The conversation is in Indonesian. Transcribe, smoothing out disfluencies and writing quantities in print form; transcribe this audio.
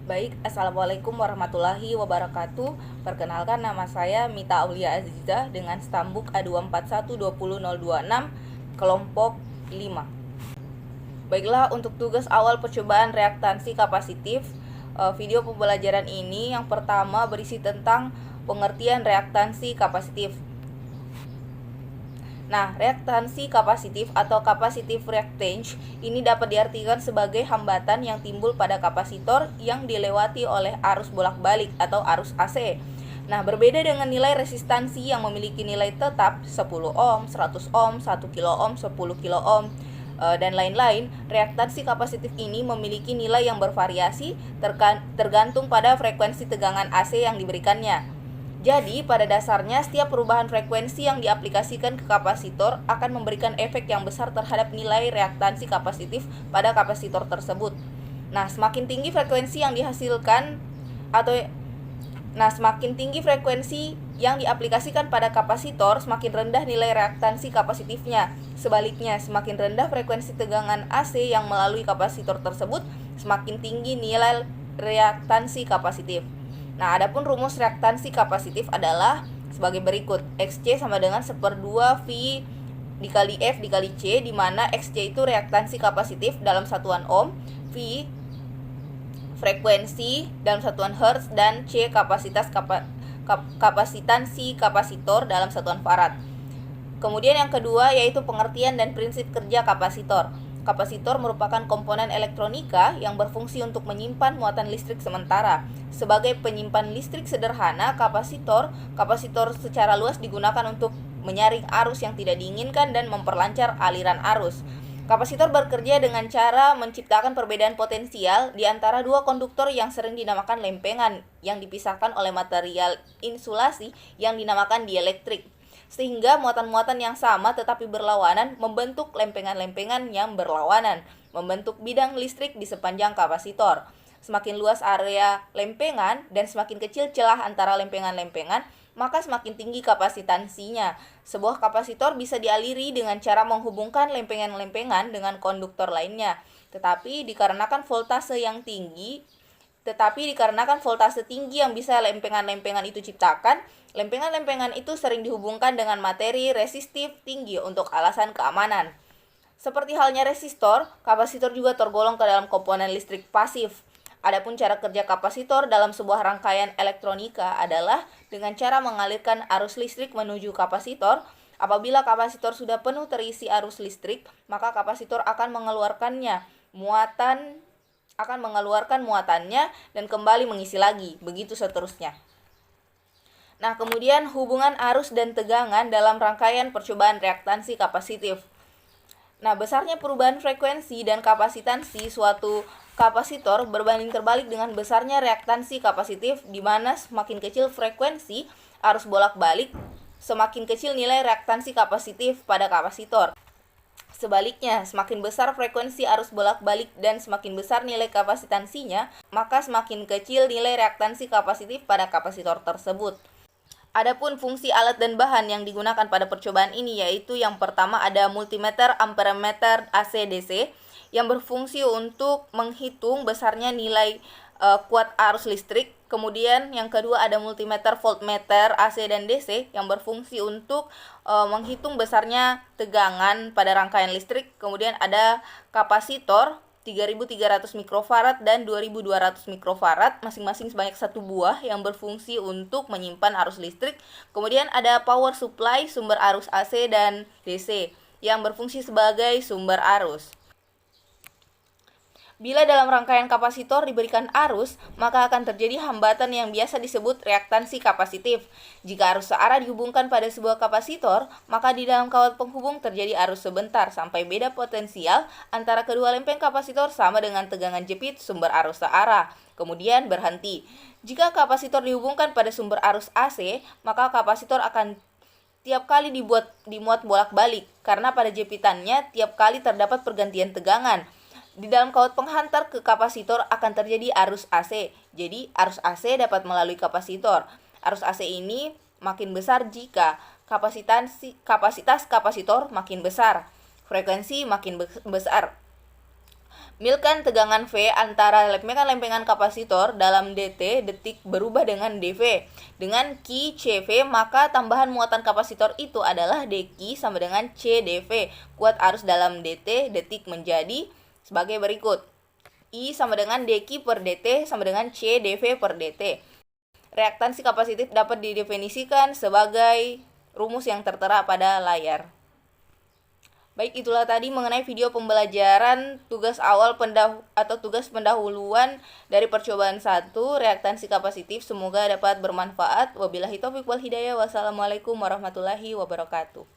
Baik, Assalamualaikum warahmatullahi wabarakatuh. Perkenalkan, nama saya Mita Aulia Aziza dengan stambuk A241200206 kelompok 5. Baiklah, untuk tugas awal percobaan reaktansi kapasitif, video pembelajaran ini yang pertama berisi tentang pengertian reaktansi kapasitif. Nah, reaktansi kapasitif atau capacitive reactance ini dapat diartikan sebagai hambatan yang timbul pada kapasitor yang dilewati oleh arus bolak-balik atau arus AC. Nah, berbeda dengan nilai resistansi yang memiliki nilai tetap 10 ohm, 100 ohm, 1 kilo ohm, 10 kilo ohm, dan lain-lain, reaktansi kapasitif ini memiliki nilai yang bervariasi tergantung pada frekuensi tegangan AC yang diberikannya. Jadi, pada dasarnya setiap perubahan frekuensi yang diaplikasikan ke kapasitor akan memberikan efek yang besar terhadap nilai reaktansi kapasitif pada kapasitor tersebut. Nah, semakin tinggi frekuensi yang dihasilkan semakin tinggi frekuensi yang diaplikasikan pada kapasitor, semakin rendah nilai reaktansi kapasitifnya. Sebaliknya, semakin rendah frekuensi tegangan AC yang melalui kapasitor tersebut, semakin tinggi nilai reaktansi kapasitif. Nah, adapun rumus reaktansi kapasitif adalah sebagai berikut. Xc sama dengan 1/2 V dikali F dikali C, di mana Xc itu reaktansi kapasitif dalam satuan ohm, V frekuensi dalam satuan hertz, dan C kapasitansi kapasitor dalam satuan farad. Kemudian yang kedua yaitu pengertian dan prinsip kerja kapasitor. Kapasitor merupakan komponen elektronika yang berfungsi untuk menyimpan muatan listrik sementara. Sebagai penyimpan listrik sederhana, kapasitor secara luas digunakan untuk menyaring arus yang tidak diinginkan dan memperlancar aliran arus. Kapasitor bekerja dengan cara menciptakan perbedaan potensial di antara dua konduktor yang sering dinamakan lempengan, yang dipisahkan oleh material insulasi yang dinamakan dielektrik, sehingga muatan-muatan yang sama tetapi berlawanan membentuk lempengan-lempengan yang berlawanan, membentuk bidang listrik di sepanjang kapasitor. Semakin luas area lempengan dan semakin kecil celah antara lempengan-lempengan, maka semakin tinggi kapasitansinya. Sebuah kapasitor bisa dialiri dengan cara menghubungkan lempengan-lempengan dengan konduktor lainnya. Tetapi dikarenakan voltase tinggi yang bisa lempengan-lempengan itu ciptakan, lempengan-lempengan itu sering dihubungkan dengan materi resistif tinggi untuk alasan keamanan. Seperti halnya resistor, kapasitor juga tergolong ke dalam komponen listrik pasif. Adapun cara kerja kapasitor dalam sebuah rangkaian elektronika adalah dengan cara mengalirkan arus listrik menuju kapasitor. Apabila kapasitor sudah penuh terisi arus listrik, maka kapasitor akan mengeluarkan muatannya dan kembali mengisi lagi, begitu seterusnya. Nah, kemudian hubungan arus dan tegangan dalam rangkaian percobaan reaktansi kapasitif. Nah, besarnya perubahan frekuensi dan kapasitansi suatu kapasitor berbanding terbalik dengan besarnya reaktansi kapasitif, di mana semakin kecil frekuensi arus bolak-balik, semakin kecil nilai reaktansi kapasitif pada kapasitor. Sebaliknya, semakin besar frekuensi arus bolak-balik dan semakin besar nilai kapasitansinya, maka semakin kecil nilai reaktansi kapasitif pada kapasitor tersebut. Adapun fungsi alat dan bahan yang digunakan pada percobaan ini yaitu yang pertama ada multimeter amperemeter AC/DC yang berfungsi untuk menghitung besarnya nilai kuat arus listrik. Kemudian yang kedua ada multimeter voltmeter AC dan DC yang berfungsi untuk menghitung besarnya tegangan pada rangkaian listrik. Kemudian ada kapasitor 3.300 mikrofarad dan 2.200 mikrofarad, masing-masing sebanyak satu buah yang berfungsi untuk menyimpan arus listrik. Kemudian ada power supply, sumber arus AC dan DC yang berfungsi sebagai sumber arus. Bila dalam rangkaian kapasitor diberikan arus, maka akan terjadi hambatan yang biasa disebut reaktansi kapasitif. Jika arus searah dihubungkan pada sebuah kapasitor, maka di dalam kawat penghubung terjadi arus sebentar sampai beda potensial antara kedua lempeng kapasitor sama dengan tegangan jepit sumber arus searah, kemudian berhenti. Jika kapasitor dihubungkan pada sumber arus AC, maka kapasitor akan tiap kali dimuat bolak-balik, karena pada jepitannya tiap kali terdapat pergantian tegangan. Di dalam kawat penghantar ke kapasitor akan terjadi arus AC. Jadi, arus AC dapat melalui kapasitor. Arus AC ini makin besar jika kapasitas kapasitor makin besar, frekuensi makin besar. Milkan tegangan V antara lempengan kapasitor dalam dt detik berubah dengan dV. Dengan Q CV, maka tambahan muatan kapasitor itu adalah dQ sama dengan C dV. Kuat arus dalam dt detik menjadi sebagai berikut. I sama dengan dQ per dt sama dengan C dV per dt. Reaktansi kapasitif dapat didefinisikan sebagai rumus yang tertera pada layar. Baik, itulah tadi mengenai video pembelajaran tugas awal tugas pendahuluan dari percobaan 1 reaktansi kapasitif. Semoga dapat bermanfaat. Wabillahi taufiq wal hidayah. Wassalamualaikum warahmatullahi wabarakatuh.